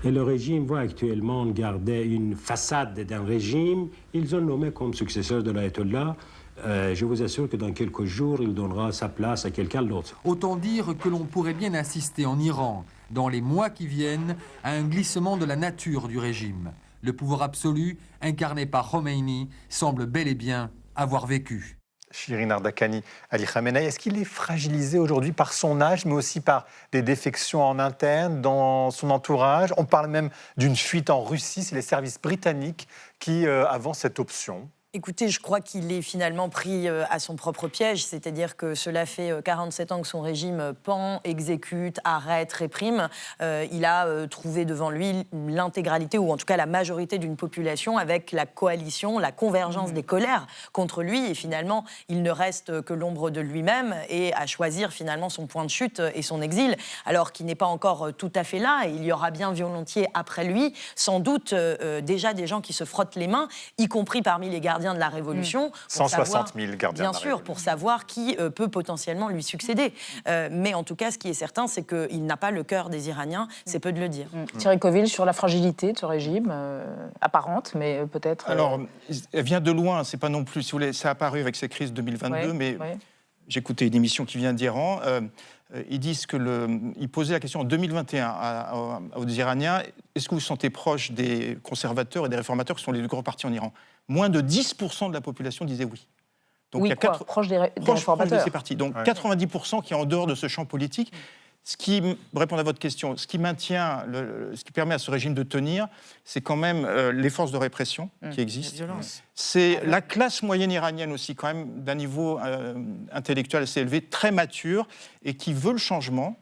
Et le régime voit actuellement garder une façade d'un régime. Ils ont nommé comme successeur de l'ayatollah. Je vous assure que dans quelques jours, il donnera sa place à quelqu'un d'autre. Autant dire que l'on pourrait bien assister en Iran, dans les mois qui viennent, à un glissement de la nature du régime. Le pouvoir absolu, incarné par Khomeini, semble bel et bien avoir vécu. Shirin Ardakani, Ali Khamenei, est-ce qu'il est fragilisé aujourd'hui par son âge, mais aussi par des défections en interne, dans son entourage? On parle même d'une fuite en Russie, c'est les services britanniques qui avancent cette option. Écoutez, je crois qu'il est finalement pris à son propre piège, c'est-à-dire que cela fait 47 ans que son régime pend, exécute, arrête, réprime. Il a trouvé devant lui l'intégralité, ou en tout cas la majorité d'une population avec la coalition, la convergence des colères contre lui, et finalement, il ne reste que l'ombre de lui-même et à choisir finalement son point de chute et son exil, alors qu'il n'est pas encore tout à fait là, et il y aura bien volontiers après lui, sans doute déjà des gens qui se frottent les mains, y compris parmi les gardiens de la Révolution. 160 000 gardiens. Bien sûr, pour savoir qui peut potentiellement lui succéder. Mais en tout cas, ce qui est certain, c'est qu'il n'a pas le cœur des Iraniens, c'est peu de le dire. Thierry Coville, sur la fragilité de ce régime, apparente, mais peut-être... Alors, elle vient de loin, c'est pas non plus, si vous voulez, ça a apparu avec ces crises 2022, mais j'ai écouté une émission qui vient d'Iran. Ils disent ils posaient la question en 2021 aux Iraniens, est-ce que vous vous sentez proche des conservateurs et des réformateurs qui sont les deux grands partis en Iran? Moins de 10% de la population disait oui. Donc, oui, proche des réformateurs. Proche de ces partis. Donc 90% qui est en dehors de ce champ politique. Ce qui, pour répondre à votre question, ce qui maintient, ce qui permet à ce régime de tenir, c'est quand même les forces de répression qui existent. C'est la classe moyenne iranienne aussi, quand même, d'un niveau intellectuel assez élevé, très mature, et qui veut le changement,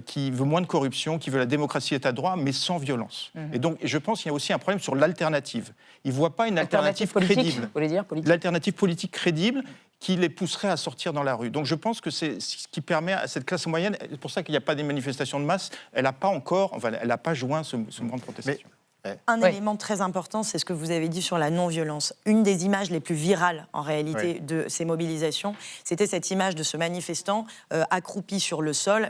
qui veut moins de corruption, qui veut la démocratie état de droit, mais sans violence. Et donc, je pense qu'il y a aussi un problème sur l'alternative. Ils ne voient pas une alternative crédible. Vous voulez dire politique ? L'alternative politique crédible qui les pousserait à sortir dans la rue. Donc je pense que c'est ce qui permet à cette classe moyenne, c'est pour ça qu'il n'y a pas des manifestations de masse, elle n'a pas encore, elle n'a pas joint ce mouvement de protestation. Un élément très important, c'est ce que vous avez dit sur la non-violence. Une des images les plus virales, en réalité, de ces mobilisations, c'était cette image de ce manifestant accroupi sur le sol,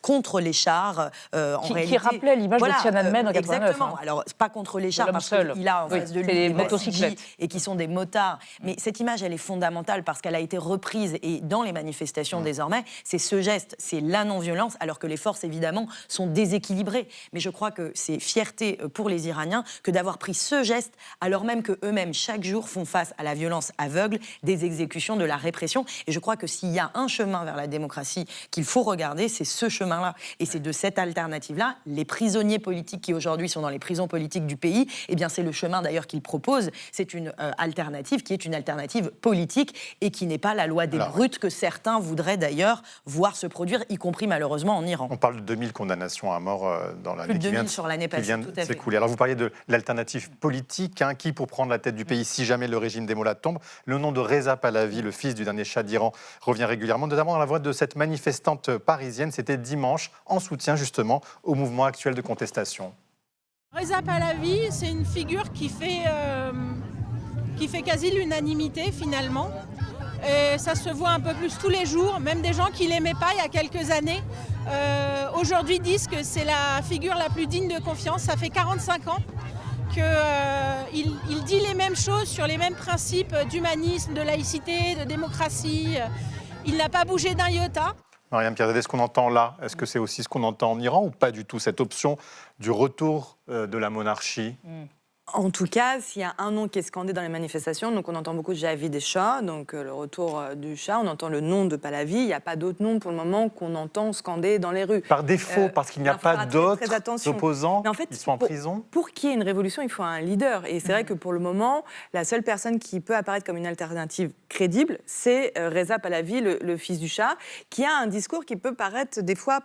contre les chars. Qui rappelait l'image de Tiananmen en 89. Exactement. Alors, pas contre les chars, parce qu'il a en face de lui des motocyclettes. Et qui sont des motards. Mais cette image, elle est fondamentale parce qu'elle a été reprise, et dans les manifestations désormais, c'est ce geste, c'est la non-violence, alors que les forces, évidemment, sont déséquilibrées. Mais je crois que c'est fierté pour les Iraniens que d'avoir pris ce geste, alors même qu'eux-mêmes, chaque jour, font face à la violence aveugle, des exécutions, de la répression. Et je crois que s'il y a un chemin vers la démocratie qu'il faut regarder, c'est ce chemin-là. Et c'est de cette alternative-là, les prisonniers politiques qui aujourd'hui sont dans les prisons politiques du pays, eh bien c'est le chemin d'ailleurs qu'ils proposent. C'est une alternative qui est une alternative politique et qui n'est pas la loi des brutes que certains voudraient d'ailleurs voir se produire, y compris malheureusement en Iran. On parle de 2000 condamnations à mort dans l'année qui vient de s'écouler. Alors vous parliez de l'alternative politique, qui, pour prendre la tête du pays, si jamais le régime des Mollahs tombe, le nom de Reza Pahlavi, le fils du dernier Shah d'Iran, revient régulièrement, notamment dans la voix de cette manifestante parisienne. C'était dimanche, en soutien justement au mouvement actuel de contestation. Reza Pahlavi, c'est une figure qui fait quasi l'unanimité finalement. Et ça se voit un peu plus tous les jours, même des gens qui ne l'aimaient pas il y a quelques années. Aujourd'hui disent que c'est la figure la plus digne de confiance. Ça fait 45 ans qu'il dit les mêmes choses sur les mêmes principes d'humanisme, de laïcité, de démocratie. Il n'a pas bougé d'un iota. Mariam Pirzadeh, ce qu'on entend là, est-ce que c'est aussi ce qu'on entend en Iran ou pas du tout, cette option du retour de la monarchie ? En tout cas, s'il y a un nom qui est scandé dans les manifestations, donc on entend beaucoup Javid des chats, donc le retour du chat, on entend le nom de Pahlavi, il n'y a pas d'autres noms pour le moment qu'on entend scander dans les rues. Par défaut, parce qu'il n'y a pas d'autres opposants qui sont en prison. Pour qu'il y ait une révolution, il faut un leader. Et c'est vrai que pour le moment, la seule personne qui peut apparaître comme une alternative crédible, c'est Reza Pahlavi, le fils du chat, qui a un discours qui peut paraître des fois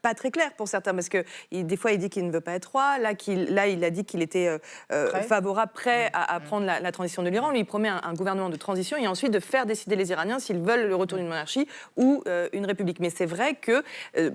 pas très clair pour certains, parce que des fois il dit qu'il ne veut pas être roi, là il a dit qu'il était favorable, prêt à prendre la transition de l'Iran. Lui il promet un gouvernement de transition et ensuite de faire décider les Iraniens s'ils veulent le retour d'une monarchie ou une république. Mais c'est vrai que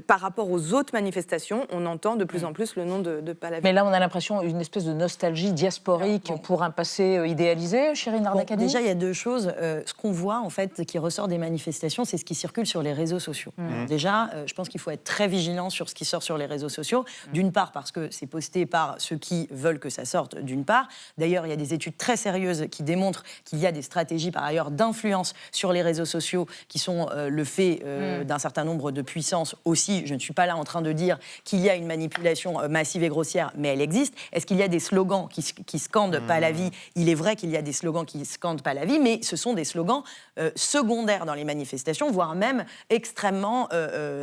par rapport aux autres manifestations, on entend de plus en plus le nom de Pahlavi. Mais là on a l'impression d'une espèce de nostalgie diasporique pour un passé idéalisé, Chérine Ardakani. Déjà il y a deux choses. Ce qu'on voit en fait qui ressort des manifestations, c'est ce qui circule sur les réseaux sociaux. Déjà, je pense qu'il faut être très vigilant sur ce qui sort sur les réseaux sociaux. D'une part, parce que c'est posté par ceux qui veulent que ça sorte, d'une part. D'ailleurs, il y a des études très sérieuses qui démontrent qu'il y a des stratégies, par ailleurs, d'influence sur les réseaux sociaux qui sont le fait d'un certain nombre de puissances aussi. Je ne suis pas là en train de dire qu'il y a une manipulation massive et grossière, mais elle existe. Est-ce qu'il y a des slogans qui scandent Pahlavi ? Il est vrai qu'il y a des slogans qui scandent Pahlavi, mais ce sont des slogans secondaires dans les manifestations, voire même extrêmement...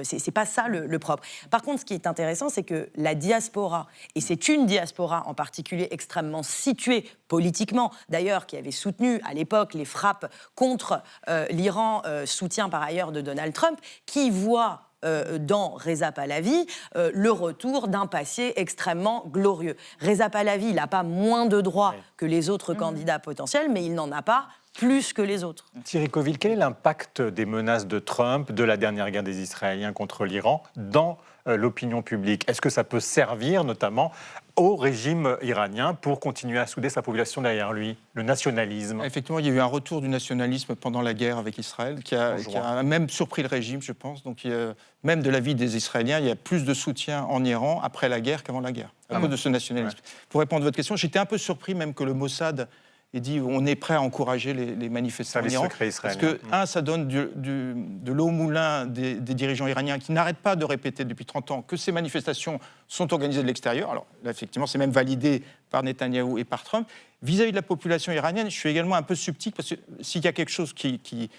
c'est pas ça le propre. Par contre, ce qui est intéressant, c'est que la diaspora, et c'est une diaspora en particulier extrêmement située politiquement, d'ailleurs, qui avait soutenu à l'époque les frappes contre l'Iran, soutien par ailleurs de Donald Trump, qui voit dans Reza Pahlavi le retour d'un passé extrêmement glorieux. Reza Pahlavi, il n'a pas moins de droits que les autres candidats potentiels, mais il n'en a pas plus que les autres. Thierry Coville, quel est l'impact des menaces de Trump, de la dernière guerre des Israéliens contre l'Iran, dans l'opinion publique ? Est-ce que ça peut servir notamment au régime iranien pour continuer à souder sa population derrière lui, le nationalisme ? Effectivement, il y a eu un retour du nationalisme pendant la guerre avec Israël qui a même surpris le régime, je pense. Donc, même de l'avis des Israéliens, il y a plus de soutien en Iran après la guerre qu'avant la guerre, à cause de ce nationalisme. Pour répondre à votre question, j'étais un peu surpris même que le Mossad ait dit on est prêt à encourager les manifestants en Iran. Parce que, ça donne de l'eau au moulin des dirigeants iraniens qui n'arrêtent pas de répéter depuis 30 ans que ces manifestations sont organisées de l'extérieur. Alors là, effectivement, c'est même validé par Netanyahou et par Trump. Vis-à-vis de la population iranienne, je suis également un peu sceptique parce que s'il y a quelque chose qui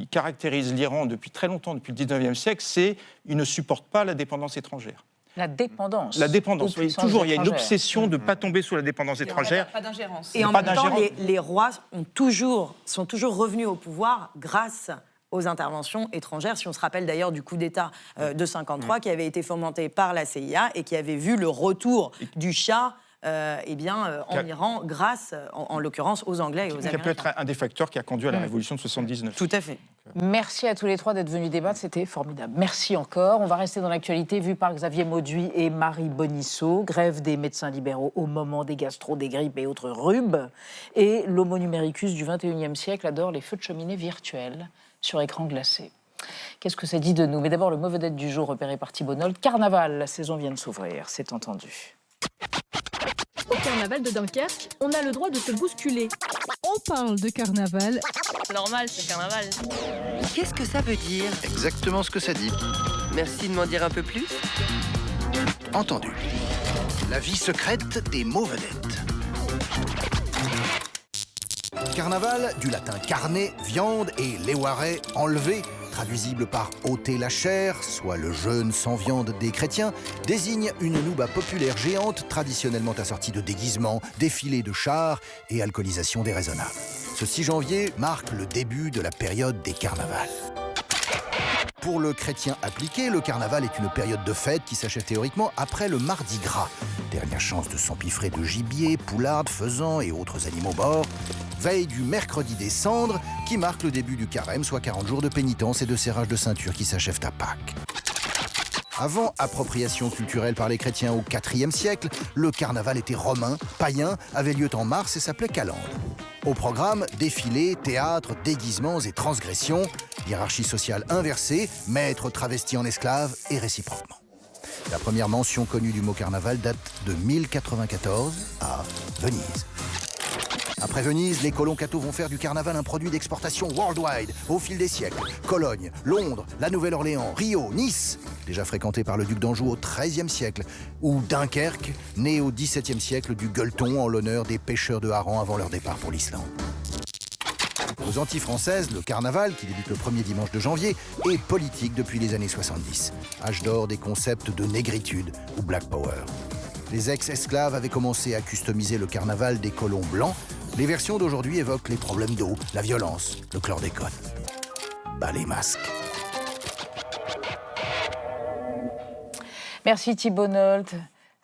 caractérise l'Iran depuis très longtemps, depuis le 19e siècle, c'est qu'il ne supporte pas la dépendance étrangère. La dépendance. La dépendance, oui, toujours. Il y a une obsession de ne pas tomber sous la dépendance étrangère. Pas d'ingérence. Et en même temps, les rois sont toujours revenus au pouvoir grâce aux interventions étrangères. Si on se rappelle d'ailleurs du coup d'État de 1953 qui avait été fomenté par la CIA et qui avait vu le retour du Shah en Iran, grâce, en l'occurrence, aux Anglais et aux Américains. Ça peut être un des facteurs qui a conduit à la révolution de 79. Tout à fait. Merci à tous les trois d'être venus débattre, c'était formidable. Merci encore. On va rester dans l'actualité vue par Xavier Mauduit et Marie Bonisseau. Grève des médecins libéraux au moment des gastro, des grippes et autres rhumes. Et l'homo numericus du 21e siècle adore les feux de cheminée virtuels sur écran glacé. Qu'est-ce que ça dit de nous ? Mais d'abord, le mot vedette du jour repéré par Thibault Nolte. Carnaval, la saison vient de s'ouvrir, c'est entendu. Au carnaval de Dunkerque, on a le droit de se bousculer. On parle de carnaval. Normal, c'est carnaval. Qu'est-ce que ça veut dire ? Exactement ce que ça dit. Merci de m'en dire un peu plus. Entendu. La vie secrète des mots vedettes. Carnaval, du latin carne, viande, et leware, enlever, traduisible par ôter la chair, soit le jeûne sans viande des chrétiens, désigne une nouba populaire géante traditionnellement assortie de déguisements, défilés de chars et alcoolisation déraisonnable. Ce 6 janvier marque le début de la période des carnavals. Pour le chrétien appliqué, le carnaval est une période de fête qui s'achève théoriquement après le Mardi Gras. Dernière chance de s'empiffrer de gibier, poularde, faisan et autres animaux morts. Veille du mercredi des cendres, qui marque le début du carême, soit 40 jours de pénitence et de serrage de ceinture qui s'achèvent à Pâques. Avant appropriation culturelle par les chrétiens au IVe siècle, le carnaval était romain, païen, avait lieu en mars et s'appelait Calandre. Au programme, défilés, théâtre, déguisements et transgressions, hiérarchie sociale inversée, maître travesti en esclave et réciproquement. La première mention connue du mot carnaval date de 1094 à Venise. D'après Venise, les colons cathos vont faire du carnaval un produit d'exportation worldwide au fil des siècles. Cologne, Londres, la Nouvelle-Orléans, Rio, Nice, déjà fréquenté par le duc d'Anjou au XIIIe siècle, ou Dunkerque, né au XVIIe siècle du gueuleton en l'honneur des pêcheurs de harengs avant leur départ pour l'Islande. Aux Antilles françaises, le carnaval, qui débute le premier dimanche de janvier, est politique depuis les années 70. Âge d'or des concepts de négritude ou black power. Les ex-esclaves avaient commencé à customiser le carnaval des colons blancs. Les versions d'aujourd'hui évoquent les problèmes d'eau, la violence, le chlordécone. Bas les masques. Merci Thibault Nolte.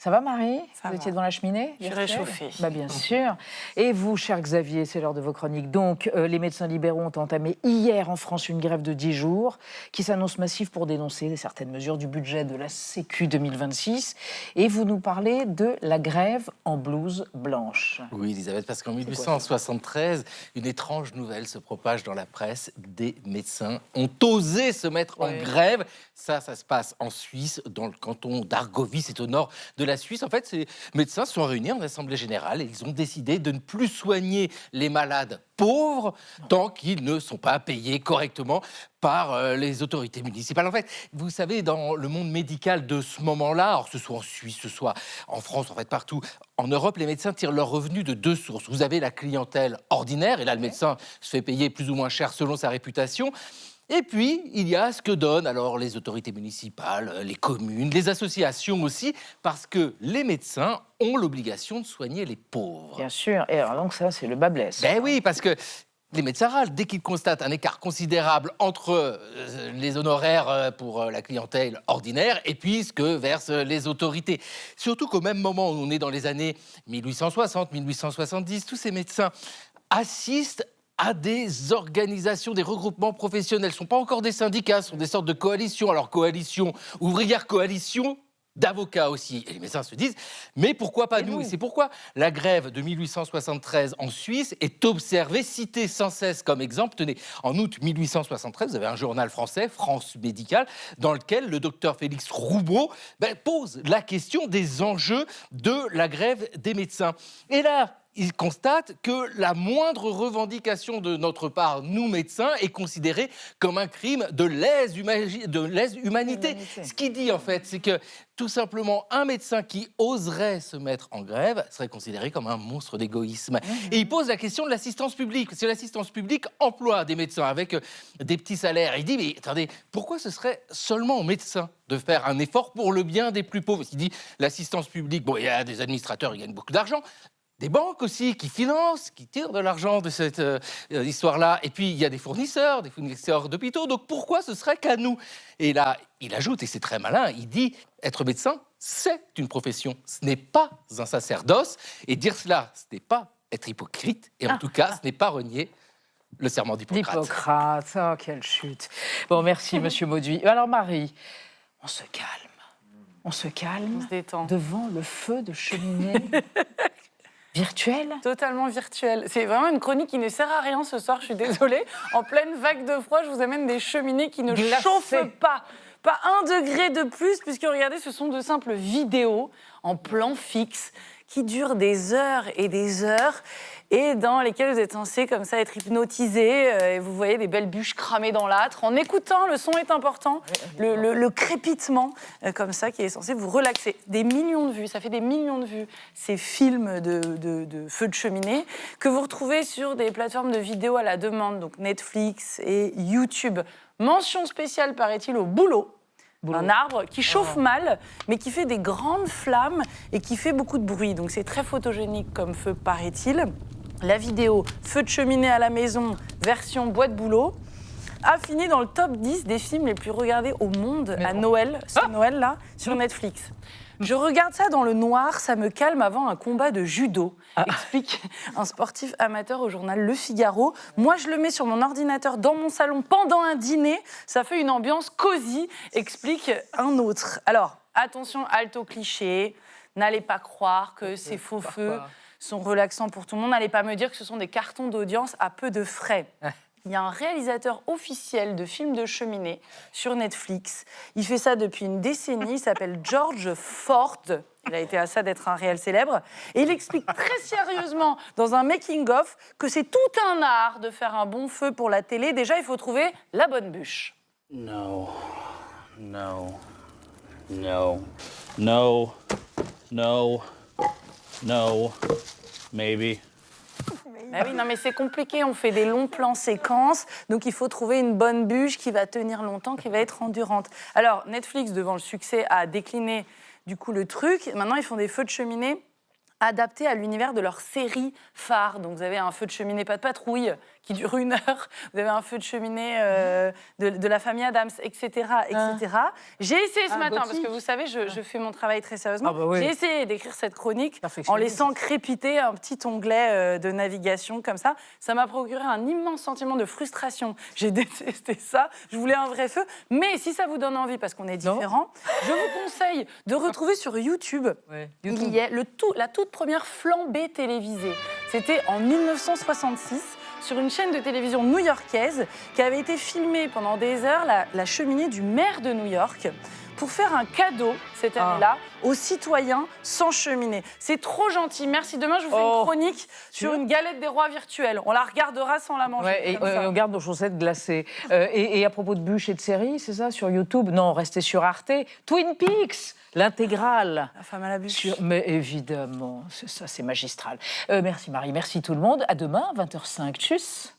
Ça va Marie? Vous étiez va. devant la cheminée? Je suis réchauffée. Bah, bien sûr. Et vous, cher Xavier, c'est l'heure de vos chroniques. Donc, les médecins libéraux ont entamé hier en France une grève de 10 jours qui s'annonce massive pour dénoncer certaines mesures du budget de la Sécu 2026. Et vous nous parlez de la grève en blouse blanche. Oui, Elisabeth, parce qu'en 1873, une étrange nouvelle se propage dans la presse. Des médecins ont osé se mettre en grève. Ça se passe en Suisse, dans le canton d'Argovie, c'est au nord de la Suisse. En fait, ces médecins se sont réunis en assemblée générale et ils ont décidé de ne plus soigner les malades pauvres tant qu'ils ne sont pas payés correctement par les autorités municipales. En fait, vous savez, dans le monde médical de ce moment-là, alors que ce soit en Suisse, ce soit en France, en fait partout, en Europe, les médecins tirent leurs revenus de deux sources. Vous avez la clientèle ordinaire, et là, le médecin se fait payer plus ou moins cher selon sa réputation. Et puis, il y a ce que donnent alors les autorités municipales, les communes, les associations aussi, parce que les médecins ont l'obligation de soigner les pauvres. Bien sûr. Et alors donc ça, c'est le bas blesse. Ben oui, parce que les médecins râlent dès qu'ils constatent un écart considérable entre les honoraires pour la clientèle ordinaire et puis ce que versent les autorités. Surtout qu'au même moment où on est dans les années 1860, 1870, tous ces médecins assistent à des organisations, des regroupements professionnels. Ce ne sont pas encore des syndicats, ce sont des sortes de coalitions. Alors, coalition ouvrière, coalition d'avocats aussi. Et les médecins se disent, mais pourquoi pas nous? Et c'est pourquoi la grève de 1873 en Suisse est observée, citée sans cesse comme exemple. Tenez, en août 1873, vous avez un journal français, France Médicale, dans lequel le docteur Félix Roubaud pose la question des enjeux de la grève des médecins. Et là, il constate que la moindre revendication de notre part, nous médecins, est considérée comme un crime de lèse-humanité. Ce qu'il dit, en fait, c'est que tout simplement, un médecin qui oserait se mettre en grève serait considéré comme un monstre d'égoïsme. Et il pose la question de l'assistance publique. Si l'assistance publique emploie des médecins avec des petits salaires, il dit, mais attendez, pourquoi ce serait seulement aux médecins de faire un effort pour le bien des plus pauvres? Il dit, l'assistance publique, bon, il y a des administrateurs, ils gagnent beaucoup d'argent, des banques aussi qui financent, qui tirent de l'argent de cette histoire-là. Et puis, il y a des fournisseurs d'hôpitaux. Donc, pourquoi ce serait qu'à nous? Et là, il ajoute, et c'est très malin, il dit, être médecin, c'est une profession. Ce n'est pas un sacerdoce. Et dire cela, ce n'est pas être hypocrite. Et en tout cas, ce n'est pas renier le serment d'Hippocrate. Hippocrate, oh, quelle chute. Bon, merci, monsieur Mauduit. Alors, Marie, on se calme. On se calme devant le feu de cheminée. Virtuel? Totalement virtuel. C'est vraiment une chronique qui ne sert à rien ce soir, je suis désolée. En pleine vague de froid, je vous amène des cheminées qui ne chauffent pas. Pas 1 degré de plus, puisque regardez, ce sont de simples vidéos en plan fixe qui durent des heures et des heures et dans lesquelles vous êtes censé comme ça être hypnotisé et vous voyez des belles bûches cramées dans l'âtre. En écoutant, le son est important, le crépitement comme ça qui est censé vous relaxer. Des millions de vues, ça fait des millions de vues, ces films de feux de cheminée que vous retrouvez sur des plateformes de vidéos à la demande, donc Netflix et YouTube. Mention spéciale, paraît-il, au bouleau. Un arbre qui chauffe mal, mais qui fait des grandes flammes et qui fait beaucoup de bruit. Donc c'est très photogénique comme feu, paraît-il. La vidéo Feu de cheminée à la maison, version bois de bouleau, a fini dans le top 10 des films les plus regardés au monde à Noël, ce Noël-là, sur Netflix. Je regarde ça dans le noir, ça me calme avant un combat de judo, explique un sportif amateur au journal Le Figaro. Moi, je le mets sur mon ordinateur dans mon salon pendant un dîner, ça fait une ambiance cosy, explique un autre. Alors, attention, halte au cliché, n'allez pas croire que ces faux feux sont relaxants pour tout le monde, n'allez pas me dire que ce sont des cartons d'audience à peu de frais. Il y a un réalisateur officiel de films de cheminée sur Netflix. Il fait ça depuis une décennie. Il s'appelle George Ford. Il a été à ça d'être un réel célèbre. Et il explique très sérieusement dans un making-of que c'est tout un art de faire un bon feu pour la télé. Déjà, il faut trouver la bonne bûche. No, no, no, no, no, no, maybe. Ah oui, non, mais c'est compliqué, on fait des longs plans séquences, donc il faut trouver une bonne bûche qui va tenir longtemps, qui va être endurante. Alors, Netflix, devant le succès, a décliné du coup le truc. Maintenant, ils font des feux de cheminée adaptés à l'univers de leur série phare. Donc, vous avez un feu de cheminée pas de patrouille qui dure 1 heure, vous avez un feu de cheminée de la famille Adams, etc. etc. J'ai essayé ce matin, parce que vous savez, je fais mon travail très sérieusement, j'ai essayé d'écrire cette chronique en laissant crépiter un petit onglet de navigation comme ça. Ça m'a procuré un immense sentiment de frustration. J'ai détesté ça, je voulais un vrai feu. Mais si ça vous donne envie, parce qu'on est différents, je vous conseille de retrouver sur YouTube, il y a la toute première flambée télévisée. C'était en 1966. Sur une chaîne de télévision new-yorkaise qui avait été filmée pendant des heures, la cheminée du maire de New York, pour faire un cadeau cette année-là aux citoyens sans cheminée. C'est trop gentil. Merci. Demain, je vous fais une chronique sur une galette des rois virtuelle. On la regardera sans la manger. Et on garde nos chaussettes glacées. Et à propos de bûches et de séries, c'est ça, sur YouTube? Non, restez sur Arte. Twin Peaks, l'intégrale. La femme à la bûche. Mais évidemment, ça, c'est magistral. Merci Marie, merci tout le monde. À demain, 20h05. Tchuss.